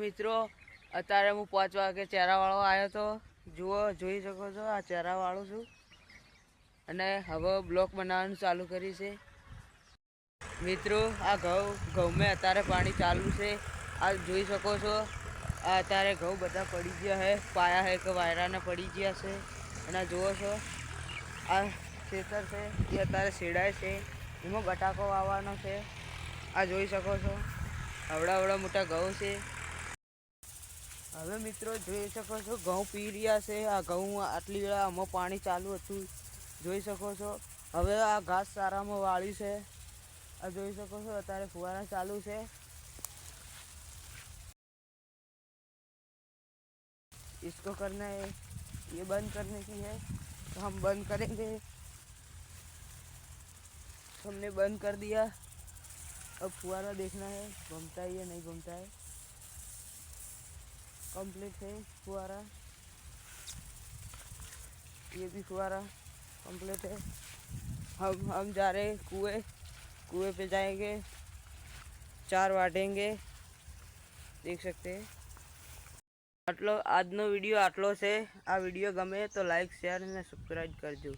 મિત્રો અત્યારે હું 5 વાગે ચેરાવાળો આવ્યો તો જોઈ શકો છો આ ચેરાવાળો છું અને હવે બ્લોક બનાવવાનું ચાલુ કરી છે મિત્રો આ ઘઉં મેં અત્યારે પાણી ચાલુ છે આ જોઈ શકો છો આ અત્યારે ઘઉં બધા પડી ગયા છે પાયા છે કે વાયરાના પડી ગયા છે અને જુઓ છો આ ખેતર છે એ અત્યારે શેડાય છે એમાં બટાકો વાવવાનો છે આ જોઈ શકો છો આવડા મોટા ઘઉં છે હવે મિત્રો જોઈ શકો છો ઘઉં પી રહ્યા છે આ ઘઉં આટલી વેળા આમાં પાણી ચાલુ હતું જોઈ શકો છો હવે આ ઘાસ સારામાં વાળી છે આ જોઈ શકો છો અત્યારે ફુવારા ચાલુ છે इसको करना है ये बंद करने की है तो हम बंद करेंगे हमने बंद कर दिया अब फुवारा देखना है घूमता है या नहीं घूमता है कंप्लीट है फुवारा ये भी फुवारा कंप्लीट है हम जा रहे हैं कुएं पे जाएंगे 4 वाटेंगे देख सकते हैं આટલો આજનો વિડીયો આટલો છે આ વિડીયો ગમે તો લાઈક શેર અને સબસ્ક્રાઈબ કરજો।